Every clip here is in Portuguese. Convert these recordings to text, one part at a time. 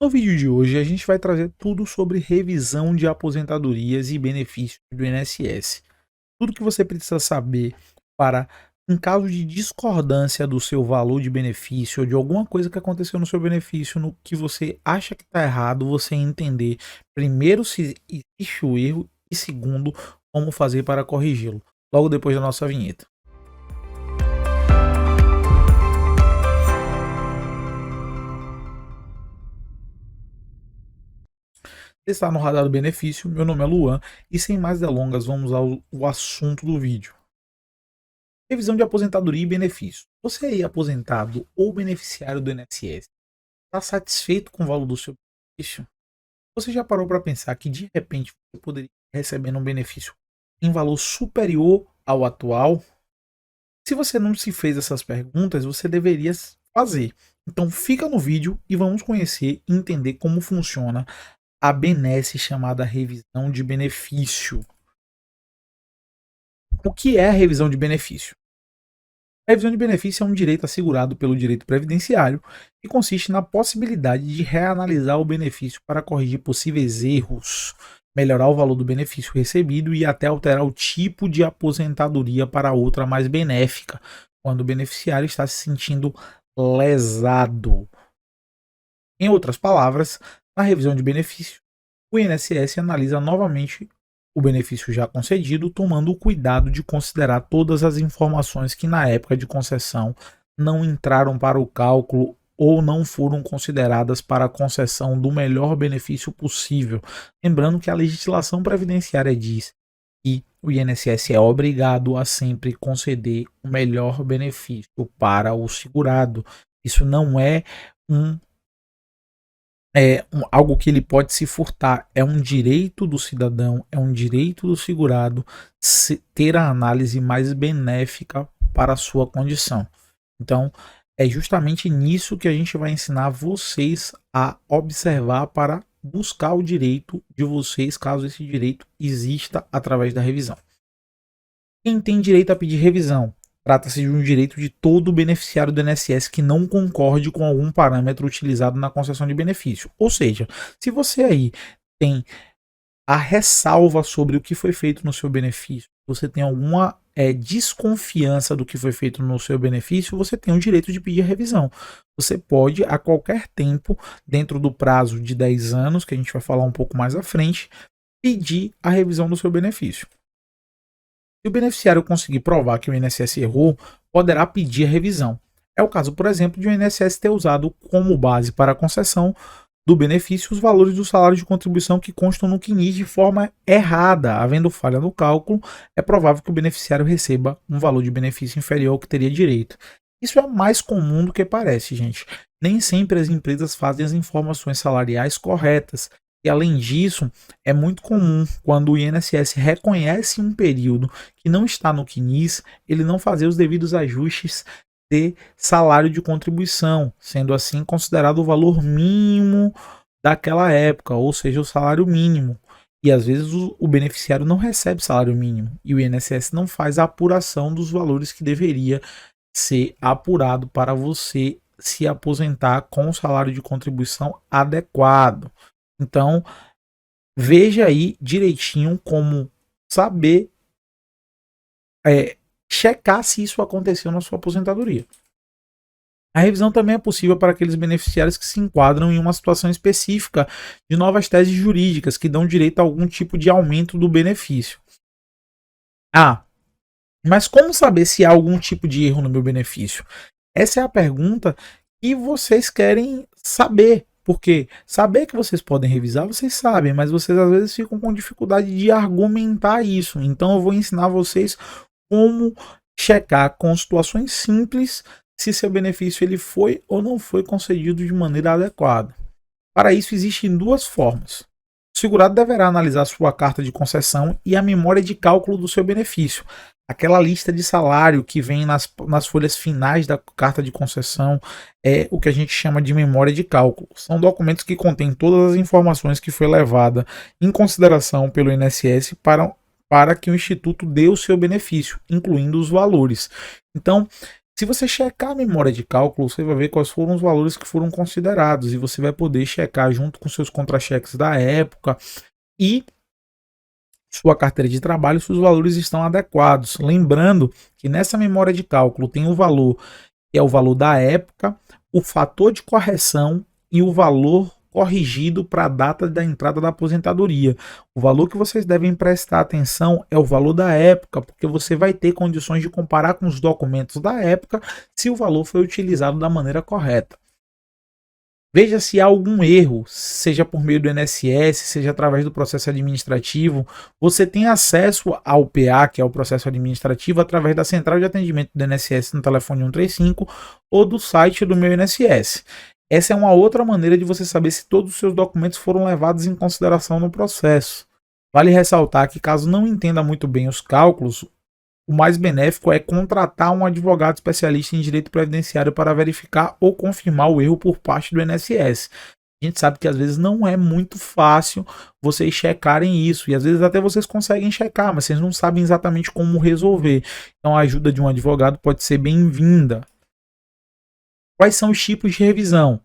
No vídeo de hoje, a gente vai trazer tudo sobre revisão de aposentadorias e benefícios do INSS. Tudo que você precisa saber para, em caso de discordância do seu valor de benefício ou de alguma coisa que aconteceu no seu benefício, no que você acha que está errado, você entender, primeiro, se existe o erro e, segundo, como fazer para corrigi-lo. Logo depois da nossa vinheta. Está no Radar do Benefício, meu nome é Luan e sem mais delongas vamos ao assunto do vídeo. Revisão de aposentadoria e benefício. Você aí aposentado ou beneficiário do INSS, está satisfeito com o valor do seu benefício? Você já parou para pensar que de repente você poderia estar recebendo um benefício em valor superior ao atual? Se você não se fez essas perguntas, você deveria fazer. Então fica no vídeo e vamos conhecer e entender como funciona a benesse chamada revisão de benefício. O que é a revisão de benefício? A revisão de benefício é um direito assegurado pelo direito previdenciário e consiste na possibilidade de reanalisar o benefício para corrigir possíveis erros, melhorar o valor do benefício recebido e até alterar o tipo de aposentadoria para outra mais benéfica, quando o beneficiário está se sentindo lesado. Em outras palavras, na revisão de benefício, o INSS analisa novamente o benefício já concedido, tomando o cuidado de considerar todas as informações que na época de concessão não entraram para o cálculo ou não foram consideradas para a concessão do melhor benefício possível. Lembrando que a legislação previdenciária diz que o INSS é obrigado a sempre conceder o melhor benefício para o segurado. Isso não é algo que ele pode se furtar, é um direito do cidadão, é um direito do segurado ter a análise mais benéfica para a sua condição. Então, é justamente nisso que a gente vai ensinar vocês a observar para buscar o direito de vocês, caso esse direito exista através da revisão. Quem tem direito a pedir revisão? Trata-se de um direito de todo beneficiário do INSS que não concorde com algum parâmetro utilizado na concessão de benefício. Ou seja, se você aí tem a ressalva sobre o que foi feito no seu benefício, você tem alguma desconfiança do que foi feito no seu benefício, você tem o direito de pedir revisão. Você pode, a qualquer tempo, dentro do prazo de 10 anos, que a gente vai falar um pouco mais à frente, pedir a revisão do seu benefício. Se o beneficiário conseguir provar que o INSS errou, poderá pedir a revisão. É o caso, por exemplo, de o INSS ter usado como base para a concessão do benefício os valores do salário de contribuição que constam no CNIS de forma errada. Havendo falha no cálculo, é provável que o beneficiário receba um valor de benefício inferior ao que teria direito. Isso é mais comum do que parece, gente. Nem sempre as empresas fazem as informações salariais corretas. E além disso, é muito comum quando o INSS reconhece um período que não está no CNIS, ele não fazer os devidos ajustes de salário de contribuição, sendo assim considerado o valor mínimo daquela época, ou seja, o salário mínimo. E às vezes o beneficiário não recebe salário mínimo e o INSS não faz a apuração dos valores que deveria ser apurado para você se aposentar com o salário de contribuição adequado. Então, veja aí direitinho como saber checar se isso aconteceu na sua aposentadoria. A revisão também é possível para aqueles beneficiários que se enquadram em uma situação específica de novas teses jurídicas que dão direito a algum tipo de aumento do benefício. Mas como saber se há algum tipo de erro no meu benefício? Essa é a pergunta que vocês querem saber. Porque saber que vocês podem revisar, vocês sabem, mas vocês às vezes ficam com dificuldade de argumentar isso. Então eu vou ensinar vocês como checar com situações simples se seu benefício ele foi ou não foi concedido de maneira adequada. Para isso existem duas formas. O segurado deverá analisar sua carta de concessão e a memória de cálculo do seu benefício. Aquela lista de salário que vem nas folhas finais da carta de concessão é o que a gente chama de memória de cálculo. São documentos que contêm todas as informações que foi levada em consideração pelo INSS para que o Instituto dê o seu benefício, incluindo os valores. Então, Se você checar a memória de cálculo, você vai ver quais foram os valores que foram considerados e você vai poder checar junto com seus contra-cheques da época e sua carteira de trabalho se os valores estão adequados. Lembrando que nessa memória de cálculo tem o valor que é o valor da época, o fator de correção e o valor corrigido para a data da entrada da aposentadoria. O valor que vocês devem prestar atenção é o valor da época, porque você vai ter condições de comparar com os documentos da época se o valor foi utilizado da maneira correta. Veja se há algum erro, seja por meio do INSS, seja através do processo administrativo. Você tem acesso ao PA, que é o processo administrativo, através da central de atendimento do INSS no telefone 135 ou do site do meu INSS. Essa é uma outra maneira de você saber se todos os seus documentos foram levados em consideração no processo. Vale ressaltar que, caso não entenda muito bem os cálculos, o mais benéfico é contratar um advogado especialista em direito previdenciário para verificar ou confirmar o erro por parte do INSS. A gente sabe que às vezes não é muito fácil vocês checarem isso, e às vezes até vocês conseguem checar, mas vocês não sabem exatamente como resolver. Então a ajuda de um advogado pode ser bem-vinda. Quais são os tipos de revisão?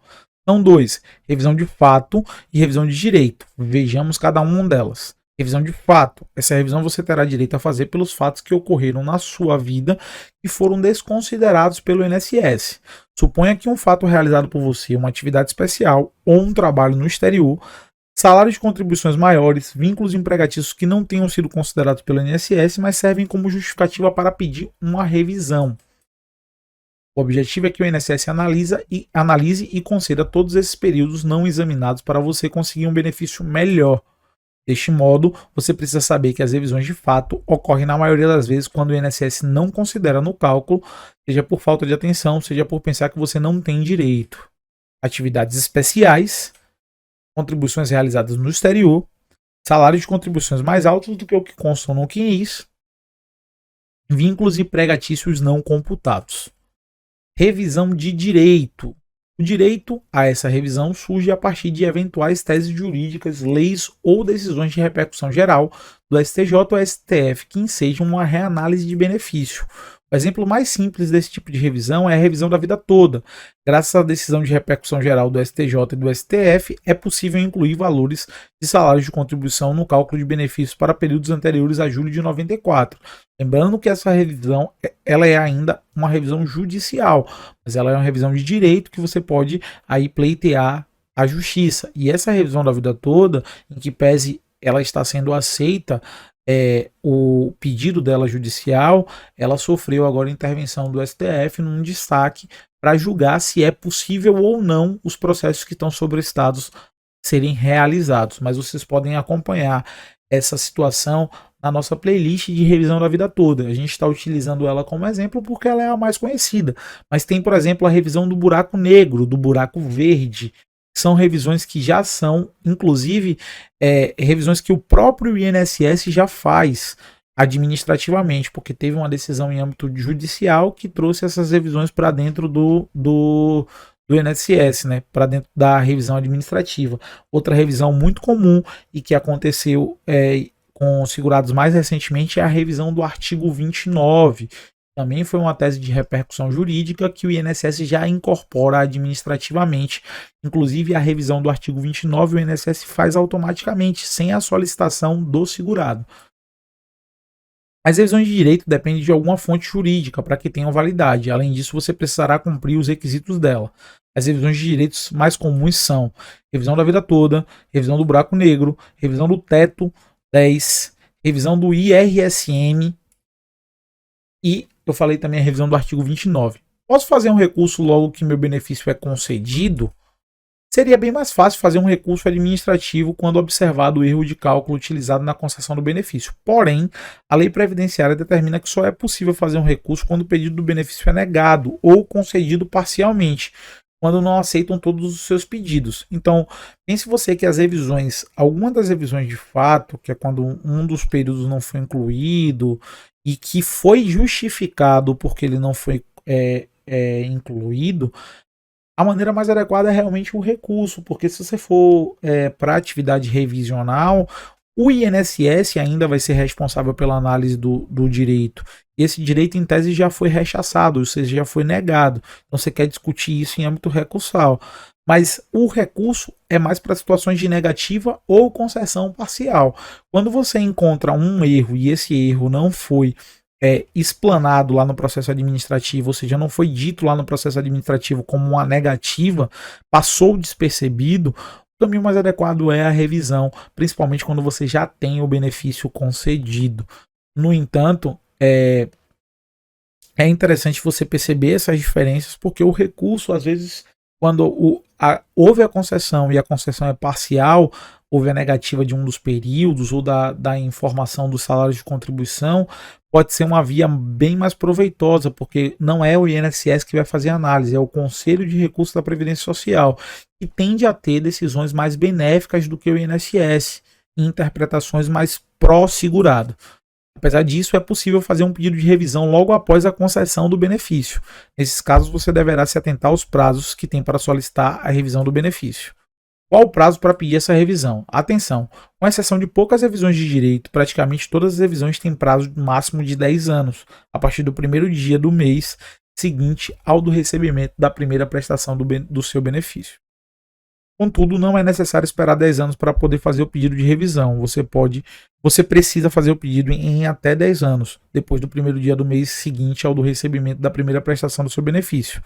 São dois: revisão de fato e revisão de direito. Vejamos cada uma delas. Revisão de fato. Essa revisão você terá direito a fazer pelos fatos que ocorreram na sua vida e foram desconsiderados pelo INSS. Suponha que um fato realizado por você, uma atividade especial ou um trabalho no exterior, salários de contribuições maiores, vínculos empregatícios que não tenham sido considerados pelo INSS, mas servem como justificativa para pedir uma revisão. O objetivo é que o INSS analise e conceda todos esses períodos não examinados para você conseguir um benefício melhor. Deste modo, você precisa saber que as revisões de fato ocorrem na maioria das vezes quando o INSS não considera no cálculo, seja por falta de atenção, seja por pensar que você não tem direito. Atividades especiais, contribuições realizadas no exterior, salários de contribuições mais altos do que o que constam no CNIS, vínculos empregatícios não computados. Revisão de direito. O direito a essa revisão surge a partir de eventuais teses jurídicas, leis ou decisões de repercussão geral do STJ ou STF que ensejam uma reanálise de benefício. O exemplo mais simples desse tipo de revisão é a revisão da vida toda. Graças à decisão de repercussão geral do STJ e do STF, é possível incluir valores de salários de contribuição no cálculo de benefícios para períodos anteriores a julho de 94. Lembrando que essa revisão ela é ainda uma revisão judicial, mas ela é uma revisão de direito que você pode aí pleitear à justiça. E essa revisão da vida toda, em que pese ela está sendo aceita, o pedido dela judicial, ela sofreu agora intervenção do STF num destaque para julgar se é possível ou não os processos que estão sobrestados serem realizados. Mas vocês podem acompanhar essa situação na nossa playlist de revisão da vida toda. A gente está utilizando ela como exemplo porque ela é a mais conhecida. Mas tem, por exemplo, a revisão do buraco negro, do buraco verde. São revisões que já são, inclusive, revisões que o próprio INSS já faz administrativamente, porque teve uma decisão em âmbito judicial que trouxe essas revisões para dentro do INSS, né, para dentro da revisão administrativa. Outra revisão muito comum e que aconteceu com segurados mais recentemente é a revisão do artigo 29. Também foi uma tese de repercussão jurídica que o INSS já incorpora administrativamente. Inclusive, a revisão do artigo 29 o INSS faz automaticamente, sem a solicitação do segurado. As revisões de direito dependem de alguma fonte jurídica para que tenham validade. Além disso, você precisará cumprir os requisitos dela. As revisões de direitos mais comuns são revisão da vida toda, revisão do buraco negro, revisão do teto 10, revisão do IRSM e eu falei também a revisão do artigo 29. Posso fazer um recurso logo que meu benefício é concedido? Seria bem mais fácil fazer um recurso administrativo quando observado o erro de cálculo utilizado na concessão do benefício. Porém, a lei previdenciária determina que só é possível fazer um recurso quando o pedido do benefício é negado ou concedido parcialmente, quando não aceitam todos os seus pedidos. Então, pense você que as revisões, alguma das revisões de fato, que é quando um dos períodos não foi incluído e que foi justificado porque ele não foi incluído, a maneira mais adequada é realmente o recurso, porque se você for para atividade revisional, o INSS ainda vai ser responsável pela análise do direito. e esse direito em tese já foi rechaçado, ou seja, já foi negado. Então você quer discutir isso em âmbito recursal. Mas o recurso é mais para situações de negativa ou concessão parcial. Quando você encontra um erro e esse erro não foi explanado lá no processo administrativo, ou seja, não foi dito lá no processo administrativo como uma negativa, passou despercebido, o caminho mais adequado é a revisão, principalmente quando você já tem o benefício concedido. No entanto, é interessante você perceber essas diferenças, porque o recurso, às vezes, quando houve a concessão e a concessão é parcial, houve a negativa de um dos períodos ou da informação dos salários de contribuição, pode ser uma via bem mais proveitosa, porque não é o INSS que vai fazer a análise, é o Conselho de Recursos da Previdência Social, que tende a ter decisões mais benéficas do que o INSS, em interpretações mais pró-segurado. Apesar disso, é possível fazer um pedido de revisão logo após a concessão do benefício. Nesses casos, você deverá se atentar aos prazos que tem para solicitar a revisão do benefício. Qual o prazo para pedir essa revisão? Atenção, com exceção de poucas revisões de direito, praticamente todas as revisões têm prazo máximo de 10 anos, a partir do primeiro dia do mês seguinte ao do recebimento da primeira prestação do seu benefício. Contudo, não é necessário esperar 10 anos para poder fazer o pedido de revisão. Você precisa fazer o pedido em até 10 anos, depois do primeiro dia do mês seguinte ao do recebimento da primeira prestação do seu benefício.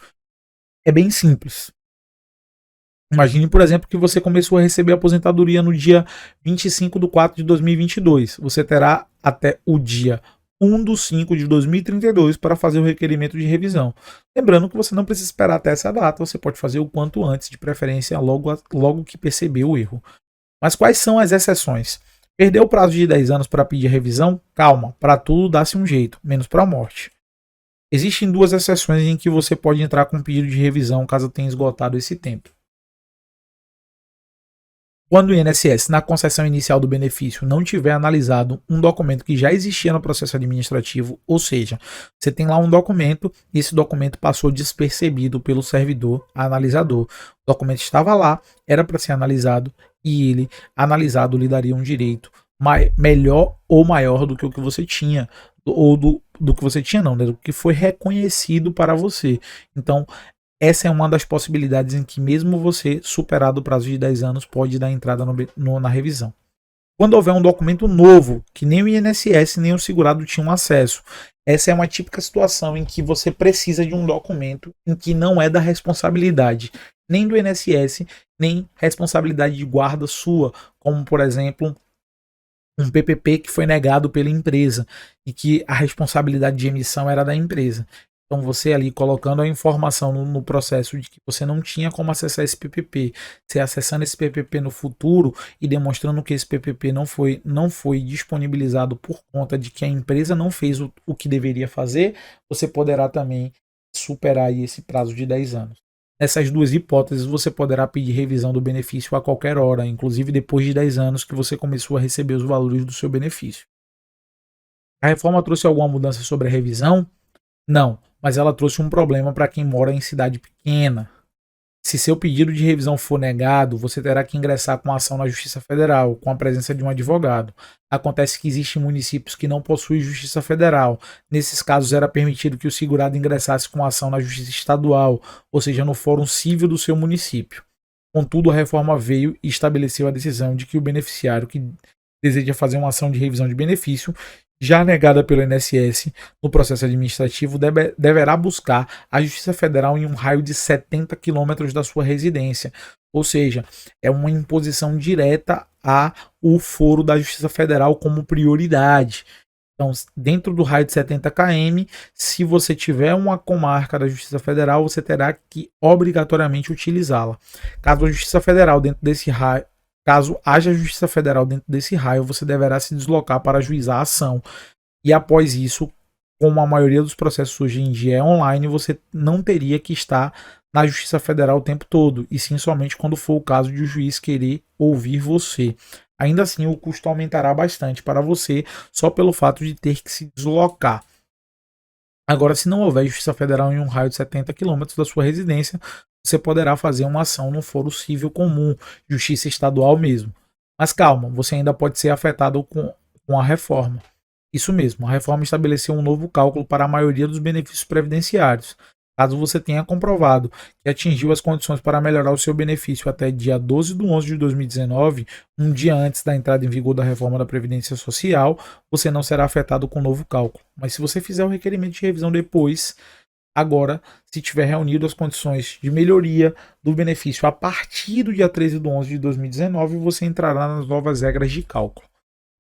É bem simples. Imagine, por exemplo, que você começou a receber a aposentadoria no dia 25 de 4 de 2022. Você terá até o dia 1 de 5 de 2032 para fazer o requerimento de revisão. Lembrando que você não precisa esperar até essa data, você pode fazer o quanto antes, de preferência logo que perceber o erro. Mas quais são as exceções? Perdeu o prazo de 10 anos para pedir revisão? Calma, para tudo dá-se um jeito, menos para a morte. Existem duas exceções em que você pode entrar com um pedido de revisão caso tenha esgotado esse tempo. Quando o INSS, na concessão inicial do benefício, não tiver analisado um documento que já existia no processo administrativo, ou seja, você tem lá um documento e esse documento passou despercebido pelo servidor analisador. O documento estava lá, era para ser analisado e ele, analisado, lhe daria um direito melhor ou maior do que o que você tinha, ou do que você tinha não, né? Do que foi reconhecido para você. Então, essa é uma das possibilidades em que mesmo você, superado o prazo de 10 anos, pode dar entrada na revisão. Quando houver um documento novo, que nem o INSS nem o segurado tinham acesso, essa é uma típica situação em que você precisa de um documento em que não é da responsabilidade nem do INSS, nem responsabilidade de guarda sua, como por exemplo um PPP que foi negado pela empresa e que a responsabilidade de emissão era da empresa. Então você ali colocando a informação no processo de que você não tinha como acessar esse PPP, você acessando esse PPP no futuro e demonstrando que esse PPP não foi disponibilizado por conta de que a empresa não fez o que deveria fazer, você poderá também superar aí esse prazo de 10 anos. Nessas duas hipóteses, você poderá pedir revisão do benefício a qualquer hora, inclusive depois de 10 anos que você começou a receber os valores do seu benefício. A reforma trouxe alguma mudança sobre a revisão? Não, mas ela trouxe um problema para quem mora em cidade pequena. Se seu pedido de revisão for negado, você terá que ingressar com a ação na Justiça Federal, com a presença de um advogado. Acontece que existem municípios que não possuem Justiça Federal. Nesses casos, era permitido que o segurado ingressasse com a ação na Justiça Estadual, ou seja, no Fórum Cívil do seu município. Contudo, a reforma veio e estabeleceu a decisão de que o beneficiário que deseja fazer uma ação de revisão de benefício já negada pelo INSS no processo administrativo, deverá buscar a Justiça Federal em um raio de 70 quilômetros da sua residência. Ou seja, é uma imposição direta ao foro da Justiça Federal como prioridade. Então, dentro do raio de 70 km, se você tiver uma comarca da Justiça Federal, você terá que obrigatoriamente utilizá-la. Caso a Justiça Federal dentro desse raio, Caso haja Justiça Federal dentro desse raio, você deverá se deslocar para ajuizar a ação. E após isso, como a maioria dos processos hoje em dia é online, você não teria que estar na Justiça Federal o tempo todo, e sim somente quando for o caso de o juiz querer ouvir você. Ainda assim, o custo aumentará bastante para você, só pelo fato de ter que se deslocar. Agora, se não houver Justiça Federal em um raio de 70 quilômetros da sua residência, você poderá fazer uma ação no foro civil comum, justiça estadual mesmo. Mas calma, você ainda pode ser afetado com a reforma. Isso mesmo, a reforma estabeleceu um novo cálculo para a maioria dos benefícios previdenciários. Caso você tenha comprovado que atingiu as condições para melhorar o seu benefício até dia 12 de 11 de 2019, um dia antes da entrada em vigor da reforma da Previdência Social, você não será afetado com o novo cálculo. Mas se você fizer o requerimento de revisão depois, agora, se tiver reunido as condições de melhoria do benefício a partir do dia 13 de 11 de 2019, você entrará nas novas regras de cálculo.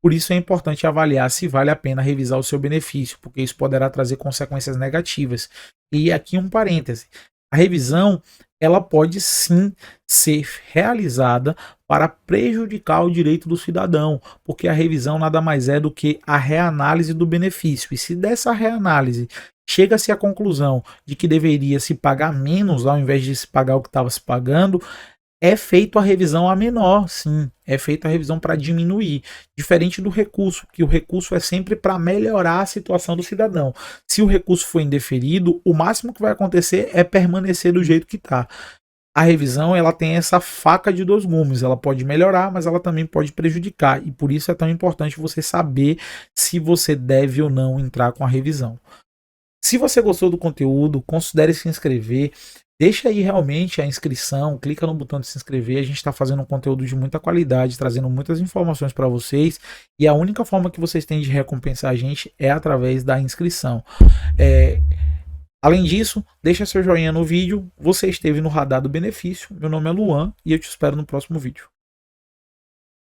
Por isso é importante avaliar se vale a pena revisar o seu benefício, porque isso poderá trazer consequências negativas. E aqui um parêntese: a revisão ela pode sim ser realizada para prejudicar o direito do cidadão, porque a revisão nada mais é do que a reanálise do benefício. E se dessa reanálise chega-se à conclusão de que deveria se pagar menos ao invés de se pagar o que estava se pagando, é feito a revisão a menor, sim, é feita a revisão para diminuir, diferente do recurso, que o recurso é sempre para melhorar a situação do cidadão. Se o recurso for indeferido, o máximo que vai acontecer é permanecer do jeito que está. A revisão ela tem essa faca de dois gumes, ela pode melhorar, mas ela também pode prejudicar, e por isso é tão importante você saber se você deve ou não entrar com a revisão. Se você gostou do conteúdo, considere se inscrever. Deixa aí realmente a inscrição, clica no botão de se inscrever. A gente está fazendo um conteúdo de muita qualidade, trazendo muitas informações para vocês. E a única forma que vocês têm de recompensar a gente é através da inscrição. Além disso, deixa seu joinha no vídeo. Você esteve no Radar do Benefício. Meu nome é Luan e eu te espero no próximo vídeo.